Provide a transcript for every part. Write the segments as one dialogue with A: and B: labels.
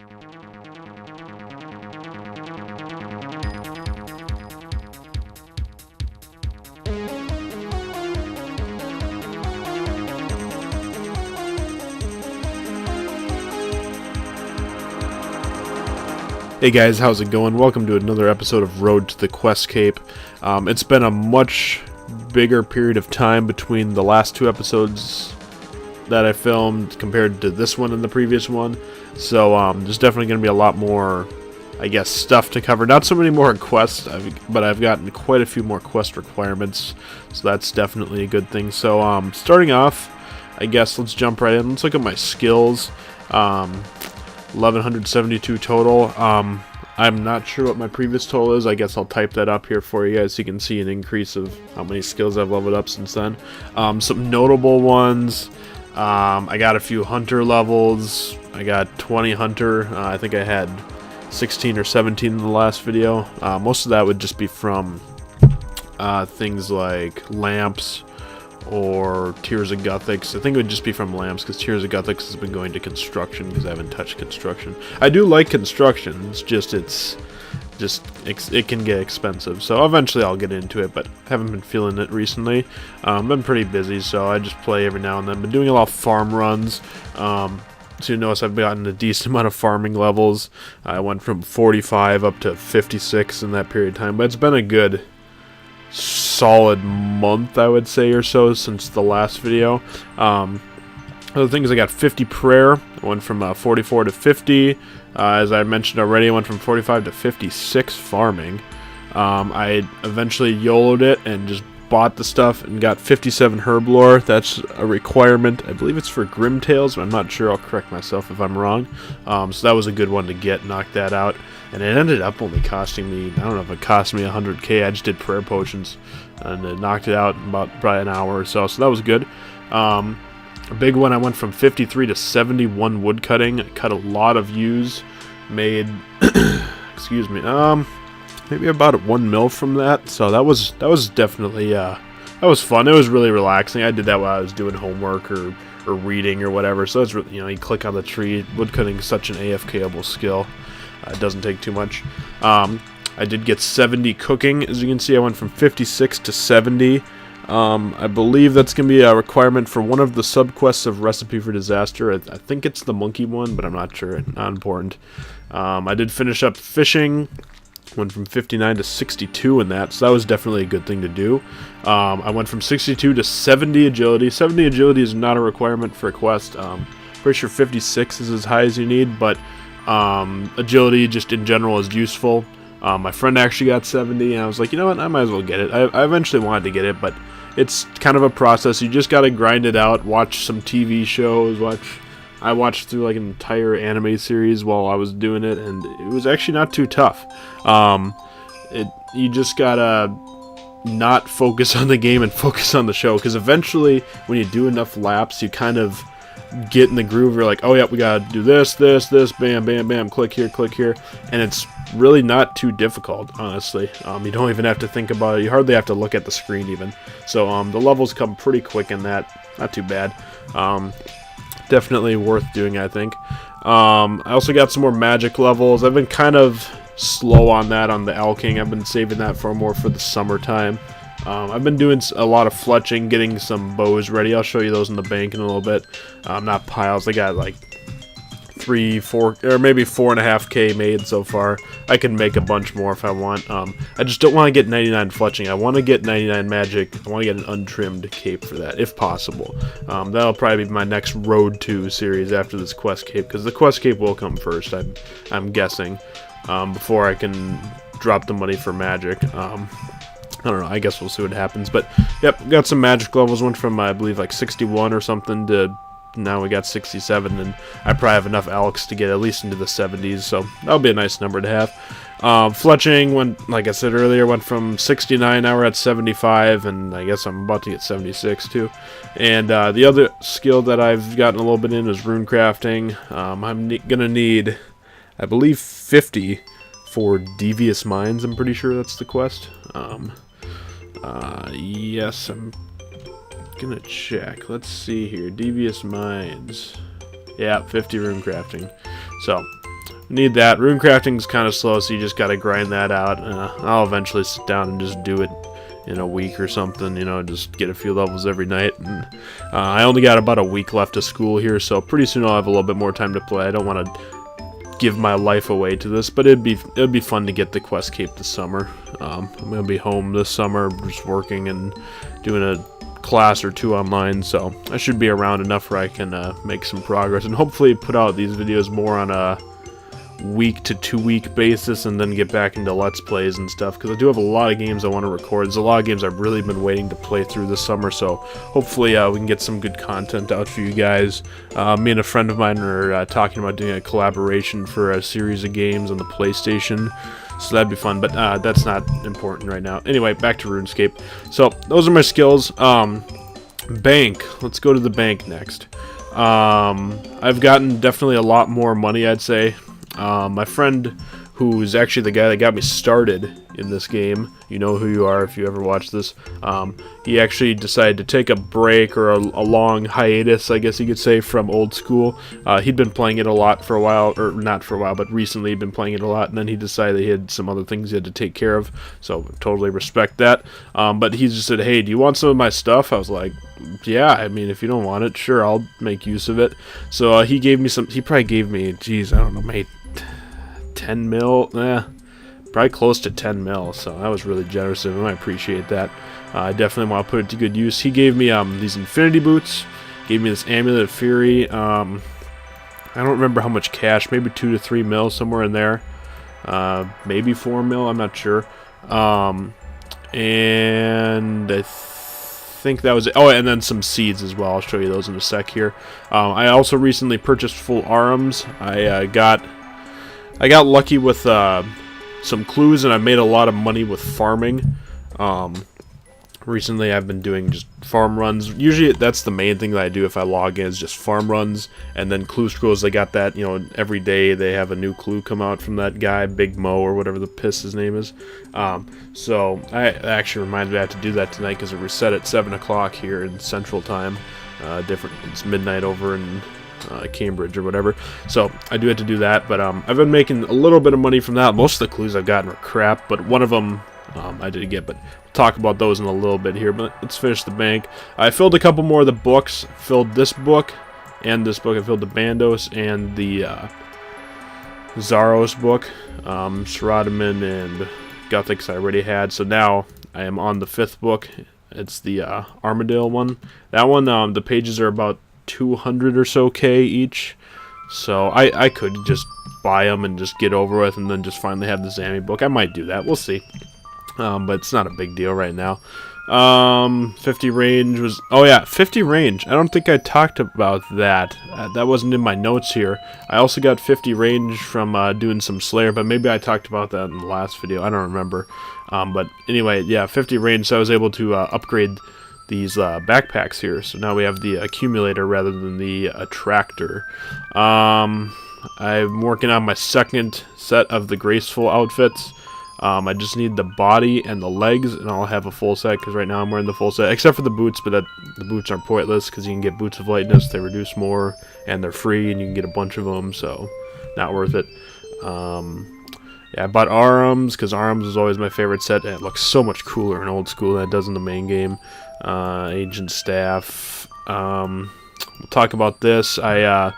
A: Hey guys, how's it going? Welcome to another episode of Road to the Questcape. It's been a much bigger period of time between the last two episodes that I filmed compared to this one and the previous one. So there's definitely going to be a lot more, I guess, stuff to cover. Not so many more quests, but I've gotten quite a few more quest requirements. So that's definitely a good thing. So starting off, I guess let's jump right in. Let's look at my skills. 1172 total. I'm not sure what my previous total is. I guess I'll type that up here for you guys so you can see an increase of how many skills I've leveled up since then. Some notable ones. I got a few hunter levels. I got 20 hunter. I think I had 16 or 17 in the last video. Most of that would just be from things like lamps or Tears of Gothics. I think it would just be from lamps, because Tears of Gothics has been going to construction, because I haven't touched construction. I do like construction, it can get expensive, so eventually I'll get into it, but haven't been feeling it recently. Been pretty busy, so I just play every now and then. Been doing a lot of farm runs. So you notice I've gotten a decent amount of farming levels. I went from 45 up to 56 in that period of time, but it's been a good solid month, I would say, or so since the last video. Other things, I got 50 prayer. I went from 44 to 50. As I mentioned already, I went from 45 to 56 farming. I eventually YOLO'd it and just bought the stuff and got 57 herb lore. That's a requirement. I believe it's for Grimtails, but I'm not sure. I'll correct myself if I'm wrong. So that was a good one to get, knock that out. And it ended up only costing me, I don't know if it cost me 100k. I just did prayer potions and it knocked it out in about probably an hour or so. So that was good. A big one, I went from 53 to 71 woodcutting. I cut a lot of yews. Made, excuse me, maybe about 1 mil from that. So that was definitely, that was fun. It was really relaxing. I did that while I was doing homework or reading or whatever. So it's really, you click on the tree. Woodcutting is such an AFK-able skill. It doesn't take too much. I did get 70 cooking. As you can see, I went from 56 to 70. I believe that's going to be a requirement for one of the subquests of Recipe for Disaster. I think it's the monkey one, but I'm not sure. Not important. I did finish up fishing. Went from 59 to 62 in that, so that was definitely a good thing to do. I went from 62 to 70 agility. 70 agility is not a requirement for a quest. Pretty sure 56 is as high as you need, but agility just in general is useful. My friend actually got 70, and I was like, you know what, I might as well get it. I eventually wanted to get it, but it's kind of a process. You just gotta grind it out, watch some TV shows, I watched through like an entire anime series while I was doing it, and it was actually not too tough. You just gotta not focus on the game and focus on the show, because eventually when you do enough laps, you kind of get in the groove. You're like, oh yeah, we gotta do this, bam, bam, bam, click here, and it's really not too difficult, honestly. You don't even have to think about it. You hardly have to look at the screen even. So the levels come pretty quick in that. Not too bad. Definitely worth doing, I think. I also got some more magic levels. I've been kind of slow on that on the Alking. I've been saving that for more for the summertime. I've been doing a lot of fletching, getting some bows ready. I'll show you those in the bank in a little bit. Not piles. I got like 3, 4, or maybe 4.5k made so far. I can make a bunch more if I want. I just don't want to get 99 fletching. I want to get 99 magic. I want to get an untrimmed cape for that, if possible. That'll probably be my next Road to series after this quest cape, because the quest cape will come first, I'm guessing, before I can drop the money for magic. I don't know, I guess we'll see what happens, but yep, got some magic levels. Went from, I believe, like 61 or something to now we got 67, and I probably have enough Alex to get at least into the 70s, so that'll be a nice number to have. Fletching, went, like I said earlier, went from 69, now we're at 75, and I guess I'm about to get 76 too. And the other skill that I've gotten a little bit in is rune crafting. I'm gonna need, I believe, 50 for Devious Minds. I'm pretty sure that's the quest. Yes, I'm gonna check. Let's see here. Devious Minds. Yeah, 50 rune crafting. So, need that. Rune crafting's kind of slow, so you just gotta grind that out. I'll eventually sit down and just do it in a week or something, you know, just get a few levels every night. And I only got about a week left of school here, so pretty soon I'll have a little bit more time to play. I don't want to give my life away to this, but it'd be fun to get the Quest Cape this summer. I'm gonna be home this summer, just working and doing a class or two online, so I should be around enough where I can make some progress and hopefully put out these videos more on a week to 2 week basis, and then get back into Let's Plays and stuff, because I do have a lot of games I want to record. There's a lot of games I've really been waiting to play through this summer, so hopefully we can get some good content out for you guys. Me and a friend of mine are talking about doing a collaboration for a series of games on the PlayStation, so that'd be fun, but that's not important right now. Anyway, back to RuneScape. So those are my skills. Bank. Let's go to the bank next. I've gotten definitely a lot more money, I'd say. My friend, who's actually the guy that got me started in this game, you know who you are if you ever watch this, he actually decided to take a break, or a long hiatus, I guess you could say, from old school. He'd been playing it a lot for a while, or not for a while, but recently he'd been playing it a lot, and then he decided he had some other things he had to take care of, so totally respect that. But he just said, hey, do you want some of my stuff? I was like, yeah, I mean, if you don't want it, sure, I'll make use of it. So he gave me some, he probably gave me, geez, I don't know, maybe 10 mil, probably close to 10 mil, so that was really generous of him. I appreciate that. I definitely want to put it to good use. He gave me these infinity boots, gave me this amulet of fury. I don't remember how much cash, maybe 2 to 3 mil, somewhere in there, maybe 4 mil, I'm not sure. And I think that was it. Oh, and then some seeds as well. I'll show you those in a sec here. I also recently purchased full arms. I got lucky with some clues, and I made a lot of money with farming. Recently I've been doing just farm runs. Usually that's the main thing that I do if I log in, is just farm runs, and then clue scrolls. They got that, you know, every day they have a new clue come out from that guy, Big Mo, or whatever the piss his name is. So that actually reminds me I have to do that tonight, because it reset at 7 o'clock here in Central Time. It's midnight over in Cambridge or whatever, so I do have to do that. But I've been making a little bit of money from that. Most of the clues I've gotten are crap, but one of them I did get, but we'll talk about those in a little bit here. But let's finish the bank. I filled a couple more of the books. Filled this book and this book. I filled the Bandos and the Zaros book. Sharadaman and Gothics I already had, so now I am on the 5th book. It's the Armadale one. That one, the pages are about 200 or so K each, so I could just buy them and just get over with, and then just finally have the Zami book. I might do that, we'll see. But it's not a big deal right now. 50 range was, oh yeah, 50 range. I don't think I talked about that. That wasn't in my notes here. I also got 50 range from doing some Slayer, but maybe I talked about that in the last video. I don't remember. But anyway, yeah, 50 range, so I was able to upgrade these backpacks here. So now we have the accumulator rather than the attractor. I'm working on my 2nd set of the graceful outfits. I just need the body and the legs, and I'll have a full set, because right now I'm wearing the full set, except for the boots, but the boots are pointless, because you can get boots of lightness, they reduce more, and they're free, and you can get a bunch of them, so not worth it. Yeah, I bought Arms, because Arms is always my favorite set, and it looks so much cooler in old school than it does in the main game. Agent Staff. We'll talk about this. I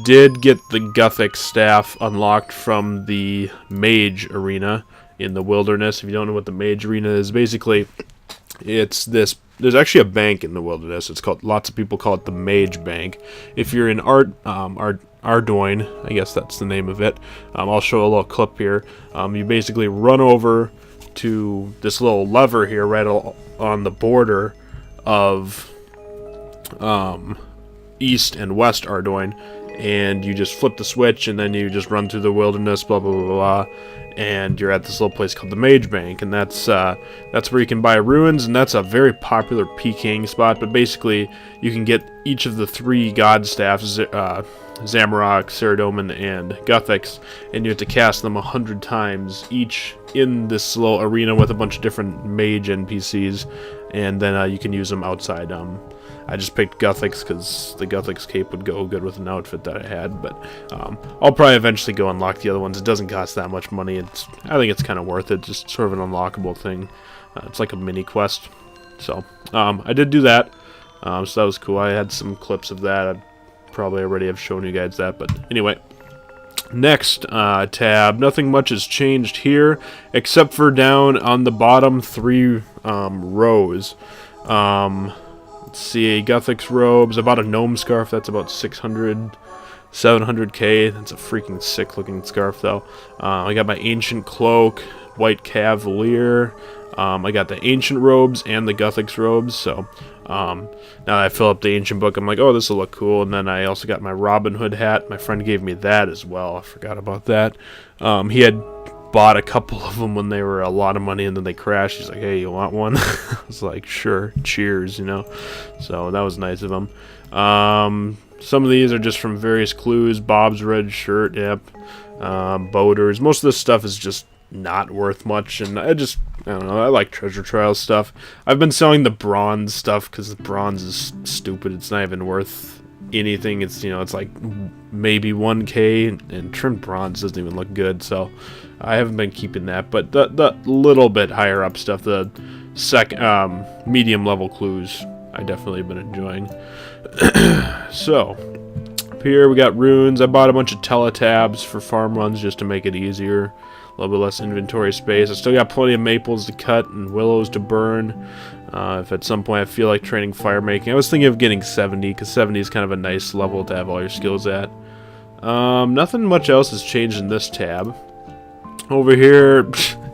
A: did get the Gothic Staff unlocked from the Mage Arena in the Wilderness. If you don't know what the Mage Arena is, basically, it's this. There's actually a bank in the Wilderness. It's called. Lots of people call it the Mage Bank. If you're in Ardoin, I guess that's the name of it. I'll show a little clip here. You basically run over to this little lever here, right on the border of East and West Ardoin, and you just flip the switch, and then you just run through the Wilderness, blah blah blah blah, and you're at this little place called the Mage Bank, and that's where you can buy ruins, and that's a very popular PKing spot. But basically, you can get each of the 3 god staffs, Zamorak, Saradomin, and Gothics, and you have to cast them 100 times each in this little arena with a bunch of different mage NPCs, and then you can use them outside I just picked Guthix because the Guthix cape would go good with an outfit that I had. But I'll probably eventually go unlock the other ones. It doesn't cost that much money. I think it's kind of worth it. Just sort of an unlockable thing. It's like a mini quest. So I did do that. So that was cool. I had some clips of that. I probably already have shown you guys that. But anyway. Next tab, nothing much has changed here, except for down on the bottom 3 rows. Let's see, Guthix robes, about a gnome scarf, that's about 600, 700k, that's a freaking sick looking scarf though. I got my ancient cloak, white cavalier, I got the ancient robes and the Guthix robes, so now that I fill up the ancient book, I'm like, oh, this will look cool. And then I also got my Robin Hood hat. My friend gave me that as well. I forgot about that. He had bought a couple of them when they were a lot of money, and then they crashed. He's like, hey, you want one? I was like, sure, cheers, you know. So that was nice of him. Some of these are just from various clues. Bob's red shirt, yep. Boaters. Most of this stuff is just not worth much, and I don't know, I like treasure trials stuff. I've been selling the bronze stuff because the bronze is stupid. It's not even worth anything. It's, you know, it's like maybe 1k, and trimmed bronze doesn't even look good, so I haven't been keeping that. But the little bit higher up stuff, the medium level clues, I definitely have been enjoying. So up here we got runes. I bought a bunch of teletabs for farm runs just to make it easier. A little bit less inventory space. I still got plenty of maples to cut and willows to burn. If at some point I feel like training fire making. I was thinking of getting 70, because 70 is kind of a nice level to have all your skills at. Nothing much else has changed in this tab. Over here,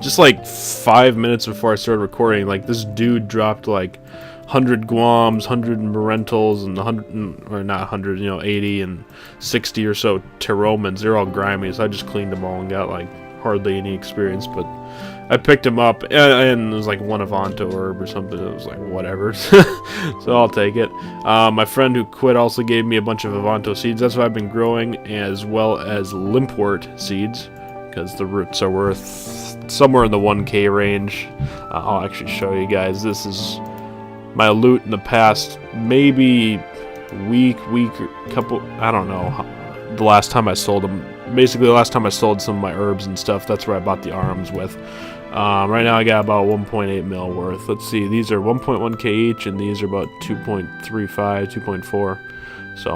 A: just like 5 minutes before I started recording, like this dude dropped like 100 Guams, 100 Marentals, and 100, or not 100, you know, 80 and 60 or so Teromans. They're all grimy, so I just cleaned them all and got like hardly any experience, but I picked him up, and it was like one Avanto herb or something. It was like, whatever. So I'll take it. My friend who quit also gave me a bunch of Avanto seeds. That's what I've been growing, as well as Limpwort seeds, because the roots are worth somewhere in the 1k range. I'll actually show you guys. This is my loot in the past, maybe week, couple, I don't know, the last time I sold them. Basically, the last time I sold some of my herbs and stuff, that's where I bought the arms with. Right now I got about 1.8 mil worth. Let's see, these are 1.1k each, and these are about 2.35, 2.4. So,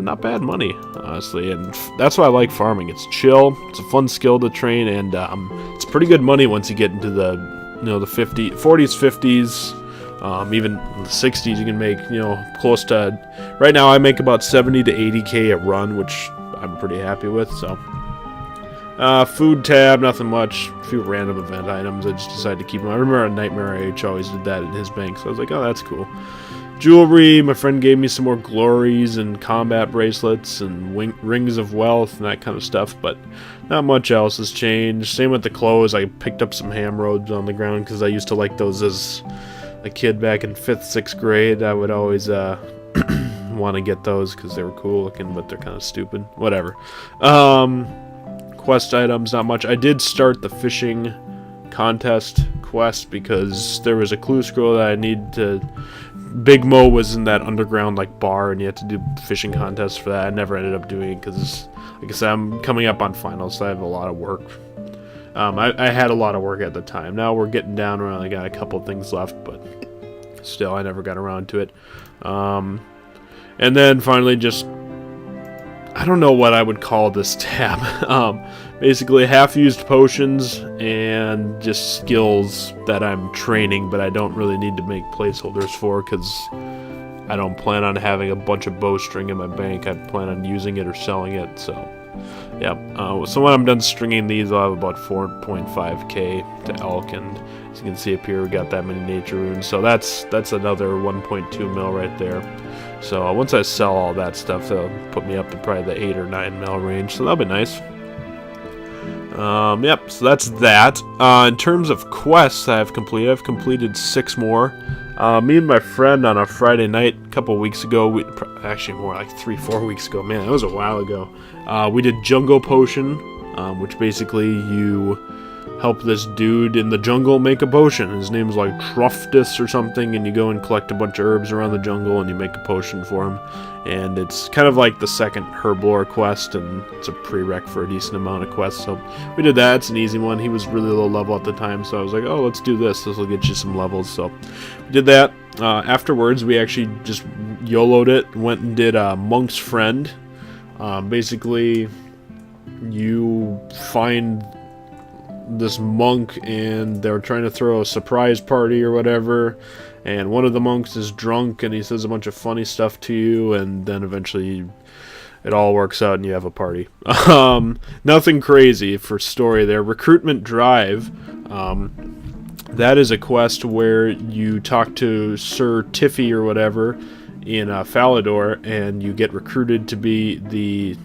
A: not bad money, honestly. And that's why I like farming. It's chill, it's a fun skill to train, and it's pretty good money once you get into the, you know, the 40s, 50s. Even in the 60s you can make, you know, close to, right now I make about 70 to 80k a run, which I'm pretty happy with. So food tab, nothing much, a few random event items. I just decided to keep them. I remember Nightmare H always did that in his bank, so I was like, oh, that's cool. Jewelry, my friend gave me some more glories and combat bracelets and rings of wealth and that kind of stuff, but not much else has changed. Same with the clothes. I picked up some ham robes on the ground because I used to like those as a kid back in 5th, 6th grade. I would always want to get those because they were cool looking, but they're kind of stupid. Whatever. Quest items, not much. I did start the fishing contest quest because there was a clue scroll that I needed to. Big Mo was in that underground like bar, and you had to do fishing contests for that. I never ended up doing it because, like I said, I'm coming up on finals, so I have a lot of work. I had a lot of work at the time. Now we're getting down around. I got a couple of things left, but still, I never got around to it. And then finally, just, I don't know what I would call this tab. Basically, half-used potions and just skills that I'm training, but I don't really need to make placeholders for because I don't plan on having a bunch of bowstring in my bank. I plan on using it or selling it, so yeah. So when I'm done stringing these, I'll have about 4.5k to elk, and as you can see up here, we got that many nature runes, so that's another 1.2 mil right there. So once I sell all that stuff, that'll put me up to probably the 8 or 9 mil range, so that'll be nice. Yep, so that's that. In terms of quests I've completed 6 more. Me and my friend on a Friday night a couple weeks ago, actually more like 3-4 weeks ago, man, that was a while ago, we did Jungle Potion, which basically you help this dude in the jungle make a potion. His name's like Truftus or something, and you go and collect a bunch of herbs around the jungle and you make a potion for him. And it's kind of like the second herblore quest, and it's a prereq for a decent amount of quests. So we did that. It's an easy one. He was really low level at the time, so I was like, oh, let's do this. This will get you some levels. So we did that. Afterwards, we actually just YOLO'd it, went and did Monk's Friend. Basically, you find this monk and they're trying to throw a surprise party or whatever, and one of the monks is drunk and he says a bunch of funny stuff to you, and then eventually it all works out and you have a party. Nothing crazy for story there. Recruitment Drive, that is a quest where you talk to Sir Tiffy or whatever in Falador, and you get recruited to be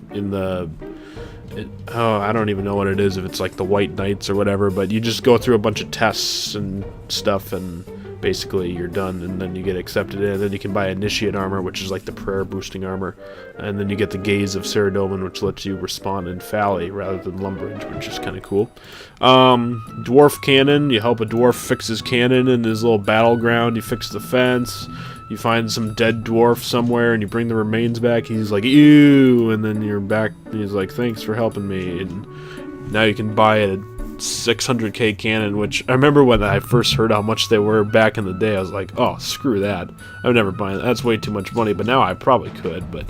A: I don't even know what it is, if it's like the White Knights or whatever, but you just go through a bunch of tests and stuff, and basically you're done, and then you get accepted in, and then you can buy Initiate Armor, which is like the prayer boosting armor, and then you get the Gaze of Saradomin, which lets you respond in Fally rather than Lumbridge, which is kind of cool. Dwarf Cannon, you help a dwarf fix his cannon in his little battleground, you fix the fence. You find some dead dwarf somewhere and you bring the remains back. He's like, ew, and then you're back. He's like, thanks for helping me. And now you can buy a 600k cannon, which I remember when I first heard how much they were back in the day. I was like, oh, screw that. I would never buy that. That's way too much money. But now I probably could. But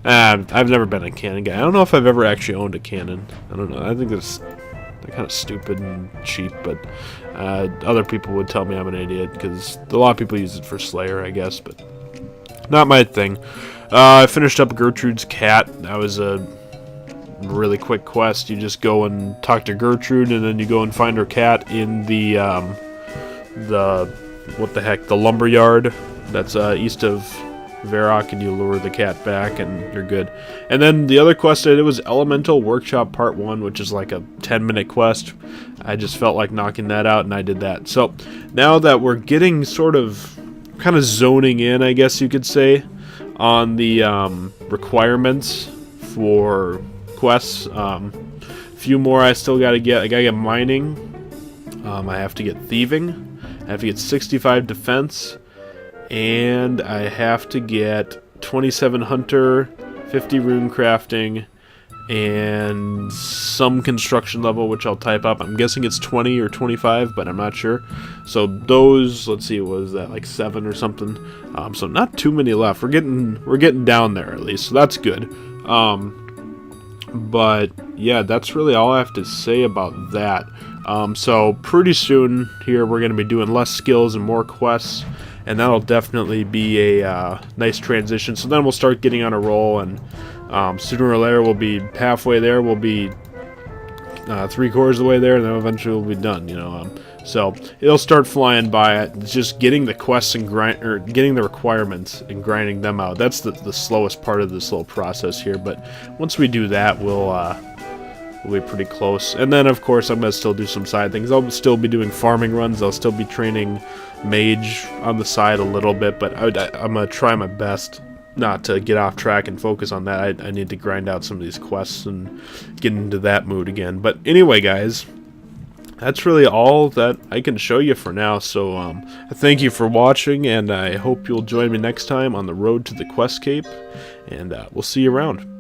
A: I've never been a cannon guy. I don't know if I've ever actually owned a cannon. I don't know. I think they're kind of stupid and cheap, but other people would tell me I'm an idiot because a lot of people use it for Slayer, I guess, but not my thing. I finished up Gertrude's cat. That was a really quick quest. You just go and talk to Gertrude, and then you go and find her cat in the what the heck, the lumberyard that's east of Varrock, and you lure the cat back and you're good. And then the other quest I did was Elemental Workshop Part 1, which is like a 10-minute quest. I just felt like knocking that out, and I did that. So now that we're getting sort of kind of zoning in, I guess you could say, on the requirements for quests, few more I still gotta get. I gotta get Mining, I have to get Thieving, I have to get 65 Defense, and I have to get 27 Hunter, 50 Rune Crafting, and some construction level, which I'll type up. I'm guessing it's 20 or 25, but I'm not sure. So those, let's see, what was that, like 7 or something? So not too many left. We're getting down there at least, so that's good. But yeah, that's really all I have to say about that. So pretty soon here we're going to be doing less skills and more quests, and that'll definitely be a nice transition. So then we'll start getting on a roll, and sooner or later we'll be halfway there. We'll be 3/4 of the way there, and then eventually we'll be done. You know, so it'll start flying by. It's just getting the quests and getting the requirements and grinding them out. That's the slowest part of this little process here. But once we do that, we'll be pretty close. And then, of course, I'm going to still do some side things. I'll still be doing farming runs. I'll still be training Mage on the side a little bit, but I'm going to try my best not to get off track and focus on that. I need to grind out some of these quests and get into that mood again. But anyway, guys, that's really all that I can show you for now. So I thank you for watching, and I hope you'll join me next time on the road to the Questcape, and we'll see you around.